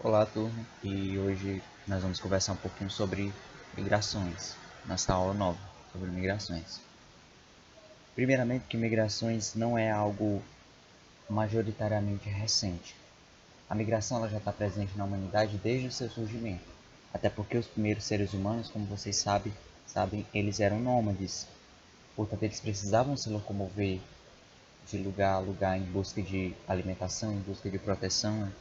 Olá, turma, e hoje nós vamos conversar um pouquinho sobre migrações, nessa aula nova sobre migrações. Primeiramente, que migrações não é algo majoritariamente recente. A migração ela já está presente na humanidade desde o seu surgimento, até porque os primeiros seres humanos, como vocês sabem, eles eram nômades, portanto eles precisavam se locomover de lugar a lugar em busca de alimentação, em busca de proteção.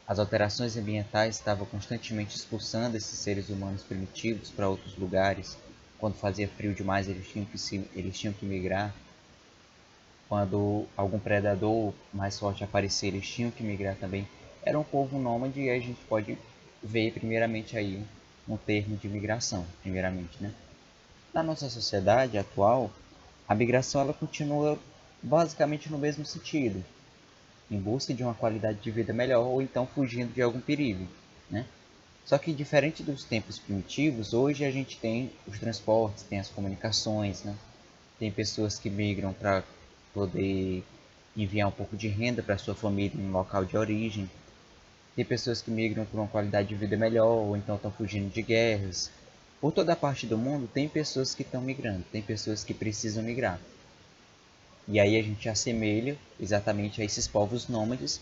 As alterações ambientais estavam constantemente expulsando esses seres humanos primitivos para outros lugares. Quando fazia frio demais, eles tinham que migrar. Quando algum predador mais forte aparecia, eles tinham que migrar também. Era um povo nômade e a gente pode ver primeiramente aí um termo de migração, primeiramente, né? Na nossa sociedade atual, a migração ela continua basicamente no mesmo sentido, em busca de uma qualidade de vida melhor ou então fugindo de algum perigo, né? Só que diferente dos tempos primitivos, hoje a gente tem os transportes, tem as comunicações, né? Tem pessoas que migram para poder enviar um pouco de renda para sua família no local de origem. Tem pessoas que migram por uma qualidade de vida melhor ou então estão fugindo de guerras. Por toda a parte do mundo tem pessoas que estão migrando, tem pessoas que precisam migrar. E aí a gente assemelha exatamente a esses povos nômades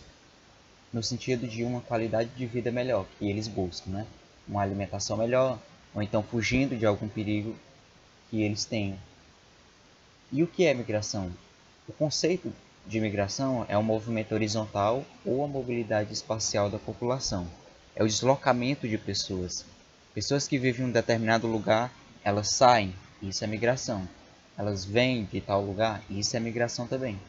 no sentido de uma qualidade de vida melhor que eles buscam, né? Uma alimentação melhor, ou então fugindo de algum perigo que eles tenham. E o que é migração? O conceito de migração é um movimento horizontal ou a mobilidade espacial da população. É o deslocamento de pessoas. Pessoas que vivem em um determinado lugar, elas saem, isso é migração. Elas vêm de tal lugar, isso é migração também.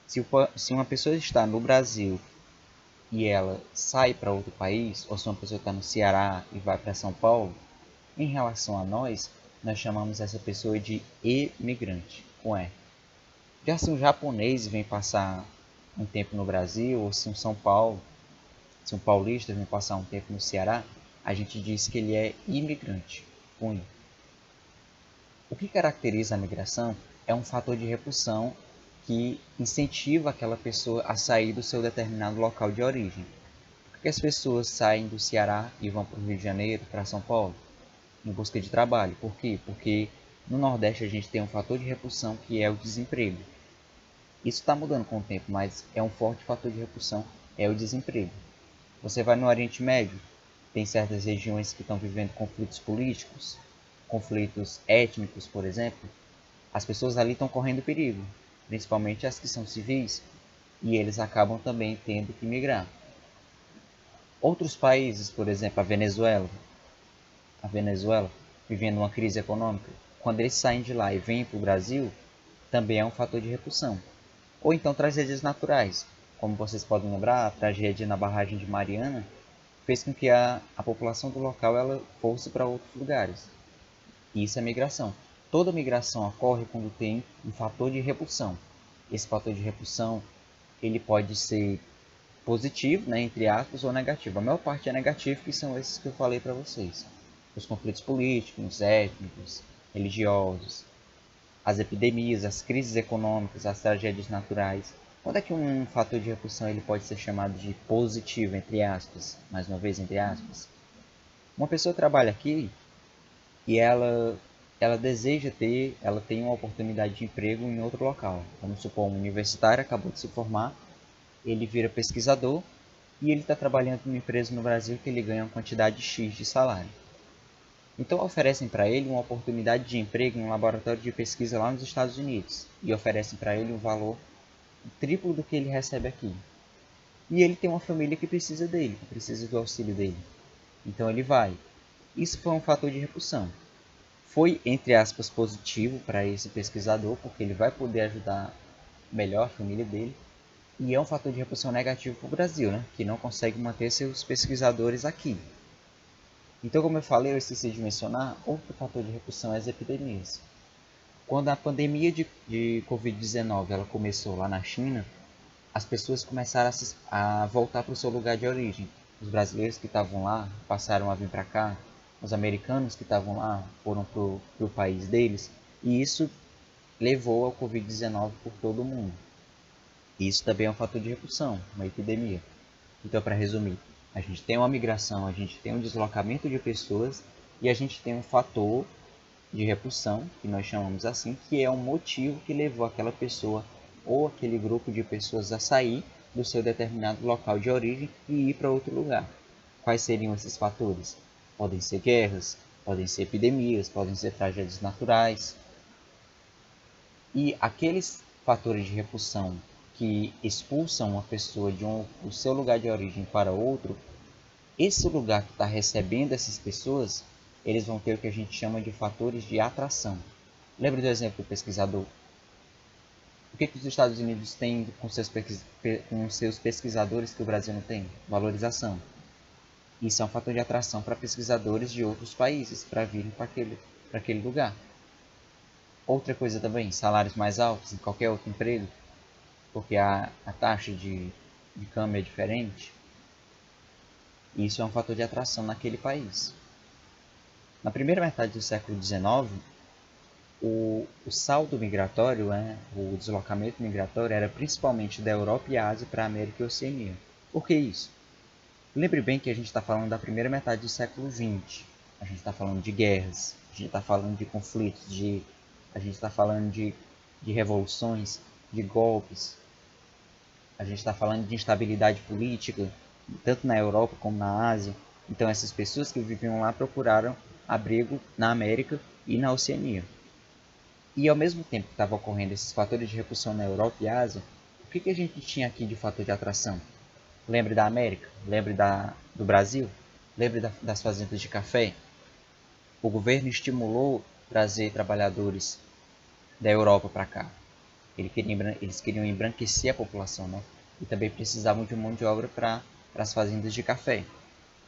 Se uma pessoa está no Brasil e ela sai para outro país, ou se uma pessoa está no Ceará e vai para São Paulo, em relação a nós chamamos essa pessoa de emigrante, com E. Já se um japonês vem passar um tempo no Brasil, ou se se um paulista vem passar um tempo no Ceará, a gente diz que ele é imigrante, com I. O que caracteriza a migração é um fator de repulsão que incentiva aquela pessoa a sair do seu determinado local de origem. Por que as pessoas saem do Ceará e vão para o Rio de Janeiro, para São Paulo, em busca de trabalho? Por quê? Porque no Nordeste a gente tem um fator de repulsão que é o desemprego. Isso está mudando com o tempo, mas é um forte fator de repulsão, é o desemprego. Você vai no Oriente Médio, tem certas regiões que estão vivendo conflitos políticos, conflitos étnicos, por exemplo. As pessoas ali estão correndo perigo, principalmente as que são civis, e eles acabam também tendo que migrar. Outros países, por exemplo, a Venezuela vivendo uma crise econômica, quando eles saem de lá e vêm para o Brasil, também é um fator de repulsão. Ou então tragédias naturais, como vocês podem lembrar, a tragédia na barragem de Mariana fez com que a população do local ela fosse para outros lugares. E isso é migração. Toda migração ocorre quando tem um fator de repulsão. Esse fator de repulsão ele pode ser positivo, né, entre aspas, ou negativo. A maior parte é negativo, que são esses que eu falei para vocês. Os conflitos políticos, étnicos, religiosos, as epidemias, as crises econômicas, as tragédias naturais. Quando é que um fator de repulsão ele pode ser chamado de positivo, entre aspas, mais uma vez entre aspas? Uma pessoa trabalha aqui e ela tem uma oportunidade de emprego em outro local. Vamos supor, um universitário acabou de se formar, ele vira pesquisador e ele está trabalhando em uma empresa no Brasil que ele ganha uma quantidade X de salário. Então oferecem para ele uma oportunidade de emprego em um laboratório de pesquisa lá nos Estados Unidos e oferecem para ele um valor triplo do que ele recebe aqui. E ele tem uma família que precisa dele, que precisa do auxílio dele. Então ele vai. Isso foi um fator de repulsão. Foi, entre aspas, positivo para esse pesquisador, porque ele vai poder ajudar melhor a família dele. E é um fator de repulsão negativo para o Brasil, né? Que não consegue manter seus pesquisadores aqui. Então, como eu falei, eu esqueci de mencionar, outro fator de repulsão é as epidemias. Quando a pandemia de Covid-19 ela começou lá na China, as pessoas começaram a voltar para o seu lugar de origem. Os brasileiros que estavam lá passaram a vir para cá, os americanos que estavam lá foram para o país deles, e isso levou ao Covid-19 por todo o mundo. Isso também é um fator de repulsão, uma epidemia. Então, para resumir, A gente tem uma migração, a gente tem um deslocamento de pessoas e a gente tem um fator de repulsão, que nós chamamos assim, que é um motivo que levou aquela pessoa ou aquele grupo de pessoas a sair do seu determinado local de origem e ir para outro lugar. Quais seriam esses fatores? Podem ser guerras, podem ser epidemias, podem ser tragédias naturais. E aqueles fatores de repulsão que expulsam uma pessoa do seu lugar de origem para outro, esse lugar que está recebendo essas pessoas, eles vão ter o que a gente chama de fatores de atração. Lembra do exemplo do pesquisador? O que os Estados Unidos têm com seus pesquisadores que o Brasil não tem? Valorização. Isso é um fator de atração para pesquisadores de outros países para virem para aquele lugar. Outra coisa também, salários mais altos em qualquer outro emprego, porque a taxa de câmbio é diferente. Isso é um fator de atração naquele país. Na primeira metade do século XIX, o saldo migratório, o deslocamento migratório, era principalmente da Europa e Ásia para a América e Oceania. Por que isso? Lembre bem que a gente está falando da primeira metade do século XX. A gente está falando de guerras, a gente está falando de conflitos, a gente está falando de revoluções, de golpes. A gente está falando de instabilidade política, tanto na Europa como na Ásia. Então essas pessoas que viviam lá procuraram abrigo na América e na Oceania. E ao mesmo tempo que estavam ocorrendo esses fatores de repulsão na Europa e Ásia, o que a gente tinha aqui de fator de atração? Lembre da América, lembre do Brasil, lembre das fazendas de café. O governo estimulou trazer trabalhadores da Europa para cá. Eles queriam embranquecer a população, né? E também precisavam de mão de obra para as fazendas de café.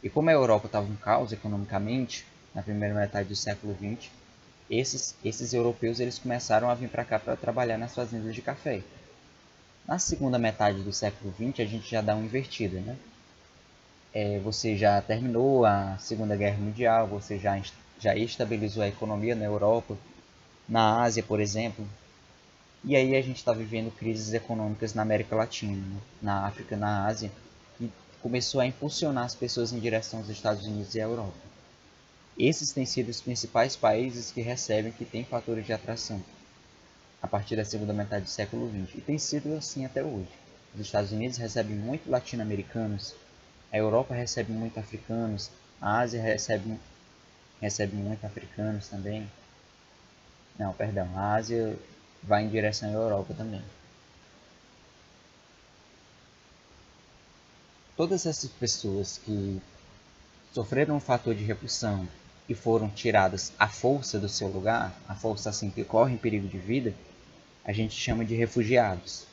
E como a Europa estava um caos economicamente, na primeira metade do século XX, esses europeus eles começaram a vir para cá para trabalhar nas fazendas de café. Na segunda metade do século XX, a gente já dá uma invertida, né? Você já terminou a Segunda Guerra Mundial, você já estabilizou a economia na Europa, na Ásia, por exemplo. E aí a gente está vivendo crises econômicas na América Latina, né? Na África, na Ásia, que começou a impulsionar as pessoas em direção aos Estados Unidos e à Europa. Esses têm sido os principais países que têm fatores de atração a partir da segunda metade do século XX. E tem sido assim até hoje. Os Estados Unidos recebem muito latino-americanos, a Europa recebe muito africanos, a Ásia recebe muito africanos também. Não, perdão, a Ásia vai em direção à Europa também. Todas essas pessoas que sofreram um fator de repulsão e foram tiradas à força do seu lugar, à força assim que correm perigo de vida, a gente chama de refugiados.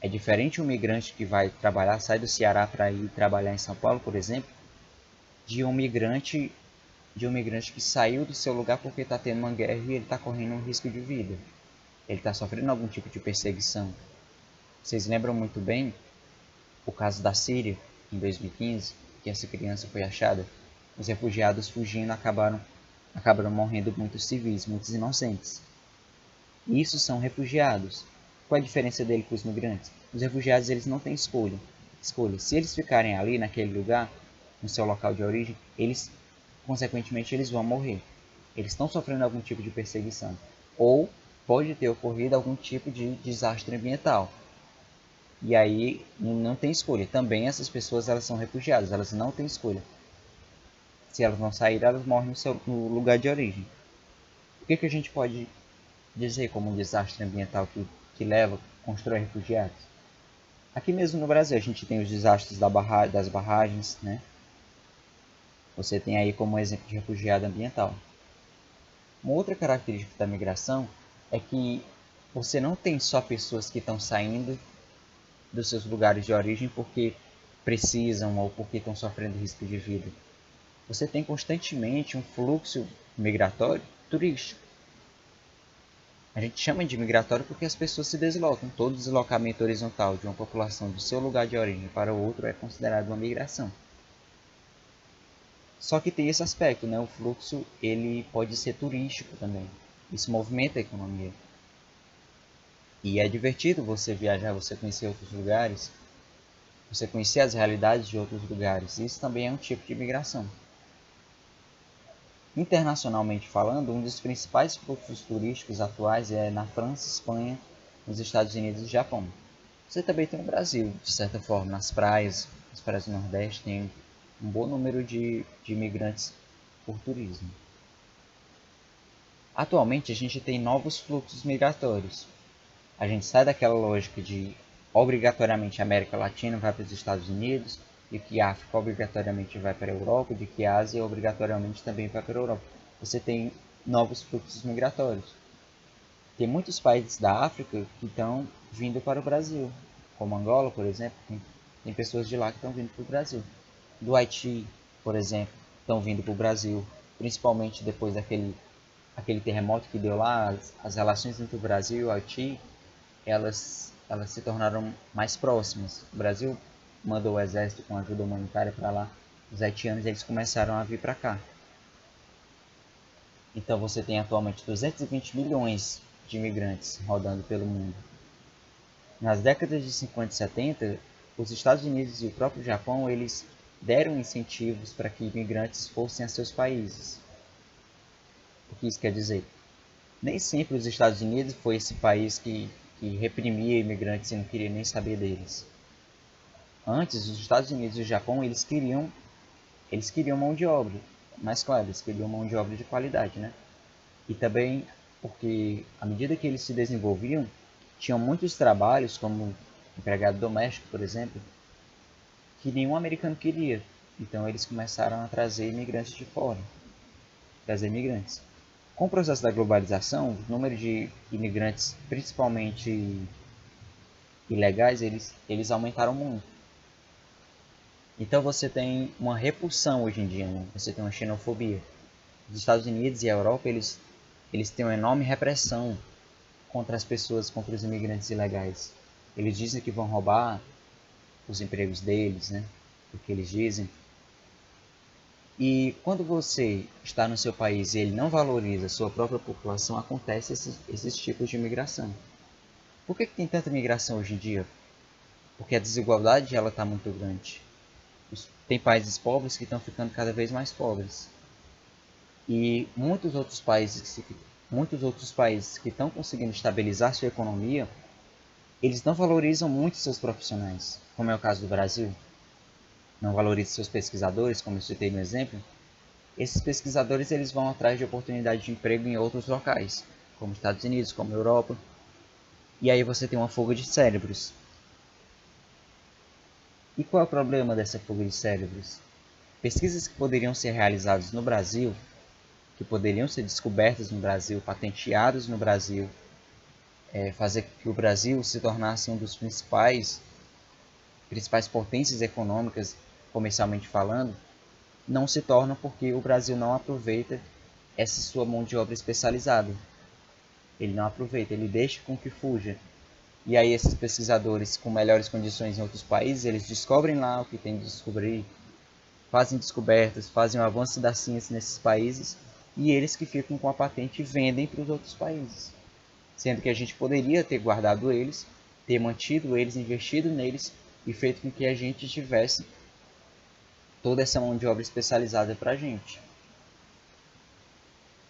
É diferente um migrante que vai trabalhar, sai do Ceará para ir trabalhar em São Paulo, por exemplo, de um migrante que saiu do seu lugar porque está tendo uma guerra e ele está correndo um risco de vida. Ele está sofrendo algum tipo de perseguição. Vocês lembram muito bem o caso da Síria, em 2015, que essa criança foi achada? Os refugiados fugindo acabaram morrendo muitos civis, muitos inocentes. E isso são refugiados. Qual é a diferença dele para os migrantes? Os refugiados eles não têm escolha. Se eles ficarem ali naquele lugar, no seu local de origem, consequentemente, eles vão morrer. Eles estão sofrendo algum tipo de perseguição. Ou pode ter ocorrido algum tipo de desastre ambiental. E aí não tem escolha. Também essas pessoas elas são refugiadas, elas não têm escolha. Se elas não saírem, elas morrem no lugar de origem. O que a gente pode dizer como um desastre ambiental que constrói refugiados? Aqui mesmo no Brasil a gente tem os desastres das barragens, né? Você tem aí como exemplo de refugiado ambiental. Uma outra característica da migração é que você não tem só pessoas que estão saindo dos seus lugares de origem porque precisam ou porque estão sofrendo risco de vida. Você tem constantemente um fluxo migratório turístico. A gente chama de migratório porque as pessoas se deslocam. Todo deslocamento horizontal de uma população do seu lugar de origem para o outro é considerado uma migração. Só que tem esse aspecto, né? O fluxo ele pode ser turístico também. Isso movimenta a economia. E é divertido você viajar, você conhecer outros lugares. você conhecer as realidades de outros lugares. Isso também é um tipo de imigração. Internacionalmente falando, um dos principais fluxos turísticos atuais é na França, Espanha, nos Estados Unidos e Japão. Você também tem o Brasil, de certa forma, nas praias do Nordeste tem um bom número de imigrantes por turismo. Atualmente a gente tem novos fluxos migratórios. A gente sai daquela lógica de obrigatoriamente a América Latina vai para os Estados Unidos, de que a África obrigatoriamente vai para a Europa, de que a Ásia obrigatoriamente também vai para a Europa. Você tem novos fluxos migratórios. Tem muitos países da África que estão vindo para o Brasil, como Angola, por exemplo, tem pessoas de lá que estão vindo para o Brasil. Do Haiti, por exemplo, estão vindo para o Brasil, principalmente depois aquele terremoto que deu lá, as relações entre o Brasil e o Haiti, elas se tornaram mais próximas. O Brasil mandou o exército com ajuda humanitária para lá, os haitianos eles começaram a vir para cá. Então você tem atualmente 220 milhões de imigrantes rodando pelo mundo. Nas décadas de 50 e 70, os Estados Unidos e o próprio Japão eles deram incentivos para que imigrantes fossem a seus países. O que isso quer dizer? Nem sempre os Estados Unidos foi esse país que reprimia imigrantes e não queria nem saber deles. Antes, os Estados Unidos e o Japão eles queriam mão de obra, mas claro, eles queriam mão de obra de qualidade, né? E também porque à medida que eles se desenvolviam, tinham muitos trabalhos como empregado doméstico, por exemplo, que nenhum americano queria. Então eles começaram a trazer imigrantes de fora, trazer imigrantes. Com o processo da globalização, o número de imigrantes, principalmente ilegais, eles aumentaram muito. Então você tem uma repulsão hoje em dia, né? Você tem uma xenofobia. Os Estados Unidos e a Europa, eles têm uma enorme repressão contra as pessoas, contra os imigrantes ilegais. Eles dizem que vão roubar os empregos deles, né? O que eles dizem. E quando você está no seu país e ele não valoriza a sua própria população, acontece esses tipos de imigração. Por que tem tanta imigração hoje em dia? Porque a desigualdade ela está muito grande. Tem países pobres que estão ficando cada vez mais pobres. E muitos outros países que estão conseguindo estabilizar sua economia, eles não valorizam muito seus profissionais, como é o caso do Brasil. Não valoriza seus pesquisadores, como eu citei no exemplo. Esses pesquisadores eles vão atrás de oportunidade de emprego em outros locais, como Estados Unidos, como Europa. E aí você tem uma fuga de cérebros. E qual é o problema dessa fuga de cérebros? Pesquisas que poderiam ser realizadas no Brasil, que poderiam ser descobertas no Brasil, patenteadas no Brasil, fazer com que o Brasil se tornasse um dos principais potências econômicas, comercialmente falando, não se tornam porque o Brasil não aproveita essa sua mão de obra especializada. Ele não aproveita, ele deixa com que fuja. E aí esses pesquisadores com melhores condições em outros países, eles descobrem lá o que tem de descobrir, fazem descobertas, fazem o avanço da ciência nesses países, e eles que ficam com a patente vendem para os outros países. Sendo que a gente poderia ter guardado eles, ter mantido eles, investido neles e feito com que a gente tivesse toda essa mão de obra especializada para a gente.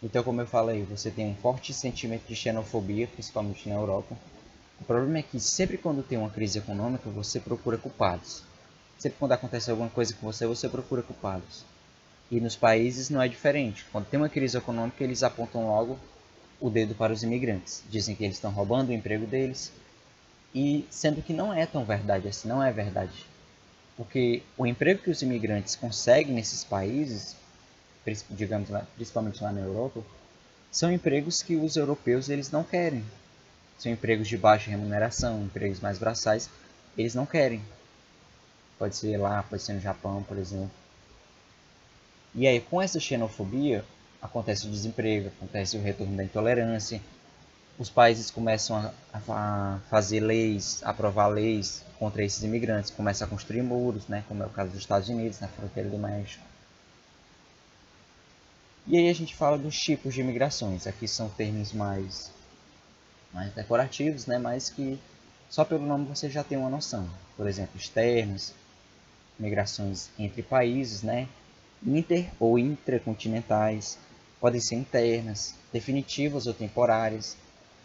Então, como eu falei, você tem um forte sentimento de xenofobia, principalmente na Europa. O problema é que sempre quando tem uma crise econômica, você procura culpados. Sempre quando acontece alguma coisa com você, você procura culpados. E nos países não é diferente. Quando tem uma crise econômica, eles apontam logo o dedo para os imigrantes. Dizem que eles estão roubando o emprego deles. E sendo que não é tão verdade assim, não é verdade. Porque o emprego que os imigrantes conseguem nesses países, digamos lá, principalmente lá na Europa, são empregos que os europeus eles não querem. São empregos de baixa remuneração, empregos mais braçais, eles não querem. Pode ser lá, pode ser no Japão, por exemplo. E aí, com essa xenofobia, acontece o desemprego, acontece o retorno da intolerância. Os países começam a fazer leis, a aprovar leis contra esses imigrantes, começam a construir muros, né, como é o caso dos Estados Unidos, na fronteira do México. E aí a gente fala dos tipos de imigrações. Aqui são termos mais decorativos, né, mas que Só pelo nome você já tem uma noção. Por exemplo, externas, migrações entre países, né? Inter ou intracontinentais, podem ser internas, definitivas ou temporárias.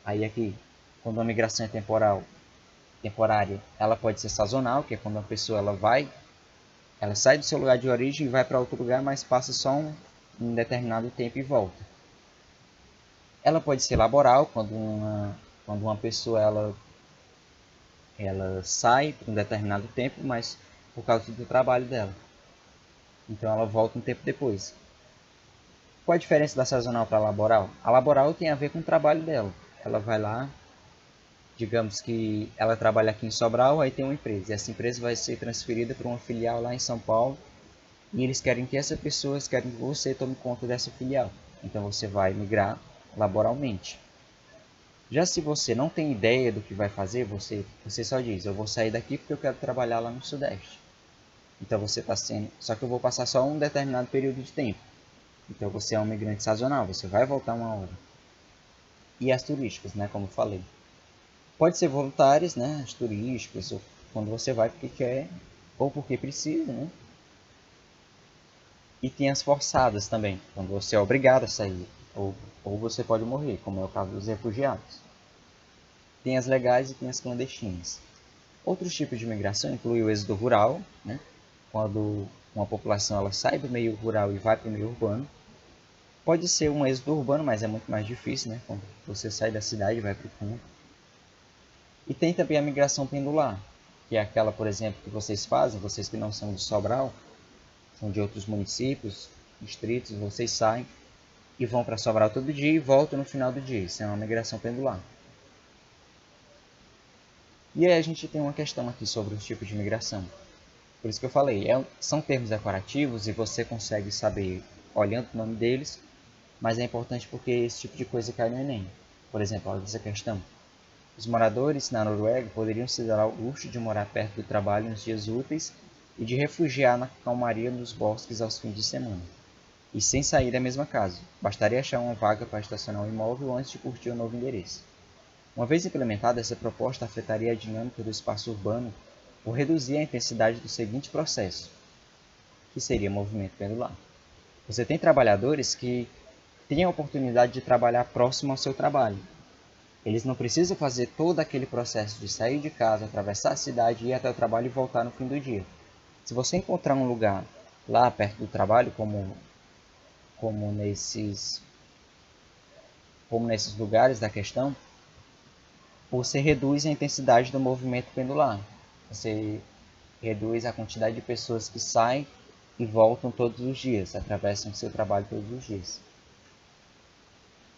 Aí aqui, quando a migração é temporária, ela pode ser sazonal, que é quando a pessoa ela sai do seu lugar de origem e vai para outro lugar, mas passa só um determinado tempo e volta. Ela pode ser laboral, quando uma pessoa ela sai por um determinado tempo, mas por causa do trabalho dela. Então ela volta um tempo depois. Qual a diferença da sazonal para a laboral? A laboral tem a ver com o trabalho dela. Ela vai lá, digamos que ela trabalha aqui em Sobral, aí tem uma empresa. E essa empresa vai ser transferida para uma filial lá em São Paulo. E eles querem que querem que você tome conta dessa filial. Então você vai migrar laboralmente. Já se você não tem ideia do que vai fazer, você só diz, eu vou sair daqui porque eu quero trabalhar lá no Sudeste. Então você está sendo, só que eu vou passar só um determinado período de tempo. Então você é um migrante sazonal, você vai voltar uma hora. E as turísticas, né, como eu falei. Pode ser voluntárias, né, as turísticas, ou quando você vai porque quer, ou porque precisa, né. E tem as forçadas também, quando você é obrigado a sair, ou você pode morrer, como é o caso dos refugiados. Tem as legais e tem as clandestinas. Outros tipos de migração incluem o êxodo rural, né, quando uma população ela sai do meio rural e vai para o meio urbano. Pode ser um êxodo urbano, mas é muito mais difícil, né? Quando você sai da cidade e vai para o campo. E tem também a migração pendular, que é aquela, por exemplo, que vocês fazem, vocês que não são de Sobral, são de outros municípios, distritos, vocês saem e vão para Sobral todo dia e voltam no final do dia. Isso é uma migração pendular. E aí a gente tem uma questão aqui sobre os tipos de migração. Por isso que eu falei, são termos decorativos e você consegue saber olhando o nome deles, mas é importante porque esse tipo de coisa cai no Enem. Por exemplo, olha essa questão. Os moradores na Noruega poderiam se dar ao luxo de morar perto do trabalho nos dias úteis e de refugiar na calmaria nos bosques aos fins de semana. E sem sair da mesma casa. Bastaria achar uma vaga para estacionar o imóvel antes de curtir o novo endereço. Uma vez implementada, essa proposta afetaria a dinâmica do espaço urbano por reduzir a intensidade do seguinte processo, que seria movimento pendular. Você tem trabalhadores que têm a oportunidade de trabalhar próximo ao seu trabalho. Eles não precisam fazer todo aquele processo de sair de casa, atravessar a cidade, ir até o trabalho e voltar no fim do dia. Se você encontrar um lugar lá perto do trabalho, como nesses lugares da questão, você reduz a intensidade do movimento pendular. Você reduz a quantidade de pessoas que saem e voltam todos os dias, atravessam o seu trabalho todos os dias.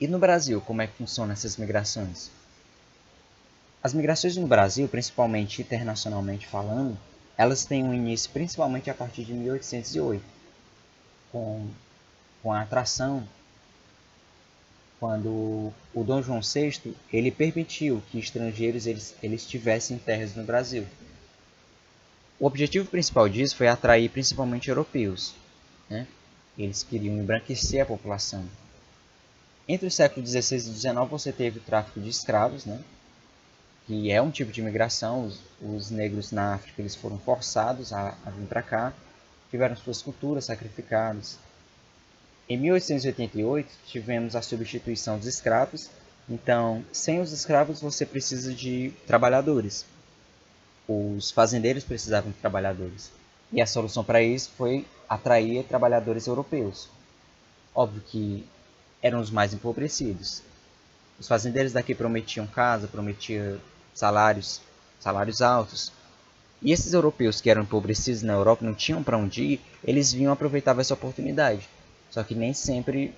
E no Brasil, como é que funcionam essas migrações? As migrações no Brasil, principalmente internacionalmente falando, elas têm um início principalmente a partir de 1808, com a atração, quando o Dom João VI ele permitiu que estrangeiros eles tivessem terras no Brasil. O objetivo principal disso foi atrair principalmente europeus, né? Eles queriam embranquecer a população. Entre os séculos XVI e XIX você teve o tráfico de escravos, né? Que é um tipo de imigração. Os negros na África eles foram forçados a vir para cá, tiveram suas culturas sacrificadas. Em 1888 tivemos a substituição dos escravos. Então, sem os escravos você precisa de trabalhadores. Os fazendeiros precisavam de trabalhadores. E a solução para isso foi atrair trabalhadores europeus. Óbvio que eram os mais empobrecidos. Os fazendeiros daqui prometiam casa, prometiam salários altos. E esses europeus que eram empobrecidos na Europa, não tinham para onde ir, eles vinham aproveitar essa oportunidade. Só que nem sempre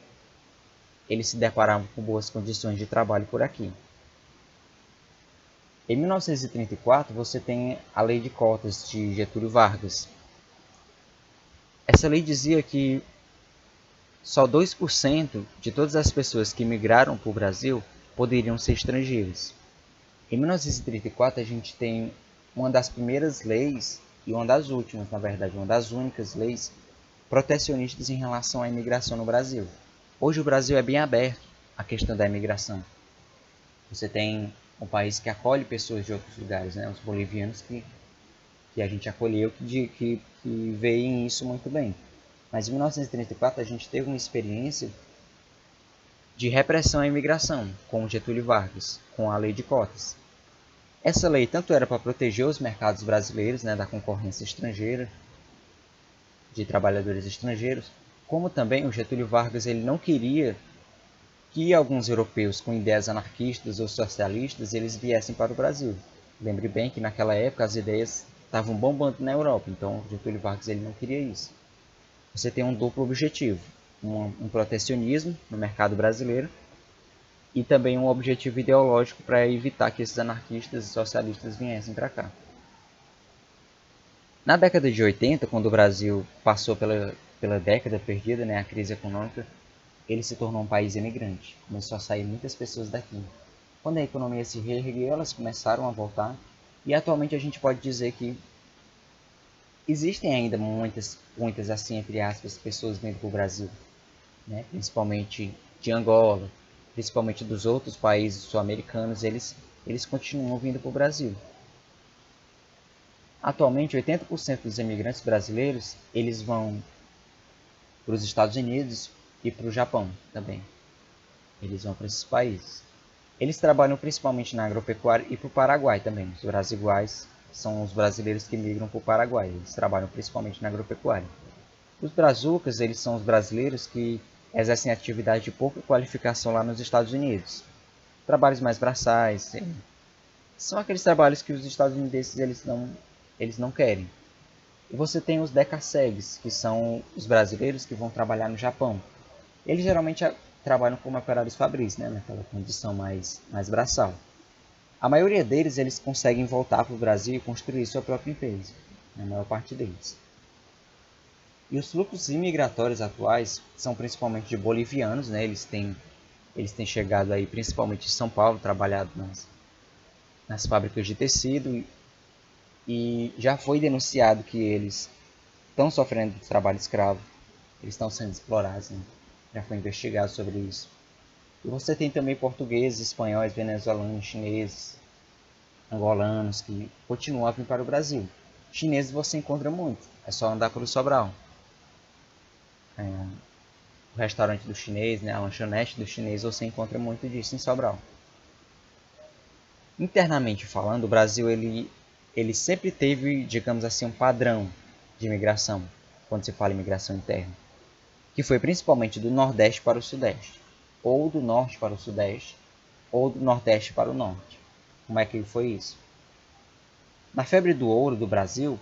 eles se deparavam com boas condições de trabalho por aqui. Em 1934, você tem a Lei de Cotas de Getúlio Vargas. Essa lei dizia que só 2% de todas as pessoas que migraram para o Brasil poderiam ser estrangeiros. Em 1934, a gente tem uma das primeiras leis, e uma das últimas, na verdade, uma das únicas leis protecionistas em relação à imigração no Brasil. Hoje o Brasil é bem aberto à questão da imigração. Você tem um país que acolhe pessoas de outros lugares, né? Os bolivianos que a gente acolheu, que veem isso muito bem. Mas em 1934 a gente teve uma experiência de repressão à imigração com Getúlio Vargas, com a lei de cotas. Essa lei tanto era para proteger os mercados brasileiros, né, da concorrência estrangeira, de trabalhadores estrangeiros, como também o Getúlio Vargas ele não queria que alguns europeus com ideias anarquistas ou socialistas eles viessem para o Brasil. Lembre bem que naquela época as ideias estavam bombando na Europa, então Getúlio Vargas ele não queria isso. Você tem um duplo objetivo, um protecionismo no mercado brasileiro e também um objetivo ideológico para evitar que esses anarquistas e socialistas viessem para cá. Na década de 80, quando o Brasil passou pela década perdida, né, a crise econômica, ele se tornou um país imigrante. Começou a sair muitas pessoas daqui. Quando a economia se reergueu, elas começaram a voltar. E atualmente a gente pode dizer que existem ainda muitas assim, entre aspas, pessoas vindo para o Brasil, né? Principalmente de Angola, principalmente dos outros países sul-americanos, eles continuam vindo para o Brasil. Atualmente, 80% dos imigrantes brasileiros eles vão para os Estados Unidos e para o Japão também. Eles vão para esses países. Eles trabalham principalmente na agropecuária e para o Paraguai também. Os brasiguais são os brasileiros que migram para o Paraguai. Eles trabalham principalmente na agropecuária. Os brazucas, eles são os brasileiros que exercem atividade de pouca qualificação lá nos Estados Unidos. Trabalhos mais braçais. São aqueles trabalhos que os estadunidenses eles não querem. E você tem os decassegues, que são os brasileiros que vão trabalhar no Japão. Eles geralmente trabalham como operários fabris, né, naquela condição mais braçal. A maioria deles eles conseguem voltar para o Brasil e construir sua própria empresa, a maior parte deles. E os fluxos imigratórios atuais são principalmente de bolivianos, né, eles têm chegado aí principalmente em São Paulo, trabalhado nas fábricas de tecido e já foi denunciado que eles estão sofrendo de trabalho escravo, eles estão sendo explorados, né? Já foi investigado sobre isso. E você tem também portugueses, espanhóis, venezuelanos, chineses, angolanos que continuam a vir para o Brasil. Chineses você encontra muito, é só andar pelo Sobral. O restaurante do chinês, né, a lanchonete do chinês, você encontra muito disso em Sobral. Internamente falando, o Brasil ele sempre teve, digamos assim, um padrão de imigração, quando se fala em imigração interna, que foi principalmente do Nordeste para o Sudeste, ou do Norte para o Sudeste, ou do Nordeste para o Norte. Como é que foi isso? Na febre do ouro do Brasil,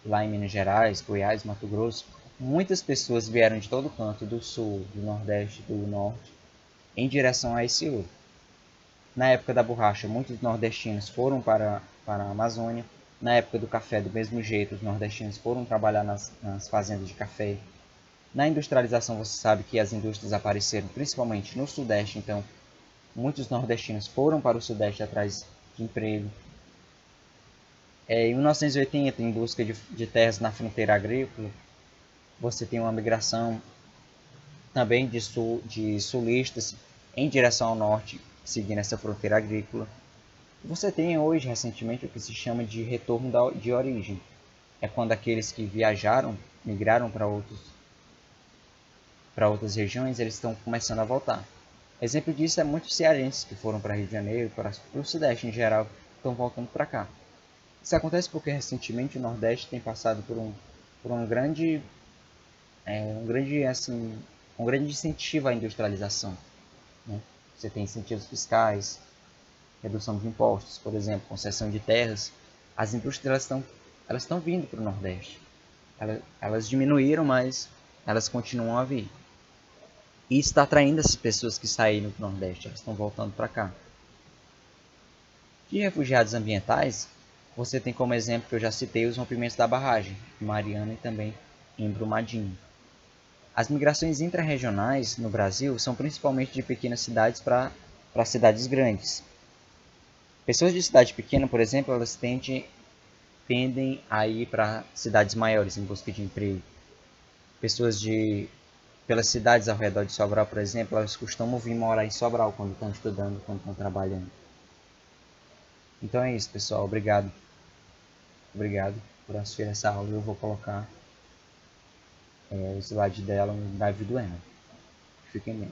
lá em Minas Gerais, Goiás, Mato Grosso, muitas pessoas vieram de todo canto do Sul, do Nordeste, do Norte, em direção a esse ouro. Na época da borracha, muitos nordestinos foram para a Amazônia. Na época do café, do mesmo jeito, os nordestinos foram trabalhar nas fazendas de café. Na industrialização, você sabe que as indústrias apareceram principalmente no Sudeste, então muitos nordestinos foram para o Sudeste atrás de emprego. Em 1980, em busca de terras na fronteira agrícola, você tem uma migração também de sulistas em direção ao norte, seguindo essa fronteira agrícola. Você tem hoje, recentemente, o que se chama de retorno de origem. É quando aqueles que viajaram, migraram para outras regiões, eles estão começando a voltar. Exemplo disso é muitos cearenses que foram para Rio de Janeiro, para o Sudeste em geral, estão voltando para cá. Isso acontece porque recentemente o Nordeste tem passado por um grande incentivo à industrialização, né? Você tem incentivos fiscais, redução de impostos, por exemplo, concessão de terras. As indústrias elas estão vindo para o Nordeste. Elas diminuíram, mas elas continuam a vir. E isso está atraindo essas pessoas que saíram do Nordeste, elas estão voltando para cá. De refugiados ambientais, você tem como exemplo que eu já citei os rompimentos da barragem, em Mariana e também em Brumadinho. As migrações intra-regionais no Brasil são principalmente de pequenas cidades para cidades grandes. Pessoas de cidade pequena, por exemplo, elas tendem a ir para cidades maiores em busca de emprego. Pessoas pelas cidades ao redor de Sobral, por exemplo, elas costumam vir morar em Sobral quando estão estudando, quando estão trabalhando. Então é isso, pessoal. Obrigado. Obrigado por assistir essa aula. Eu vou colocar o slide dela no live do Eno. Fiquem bem.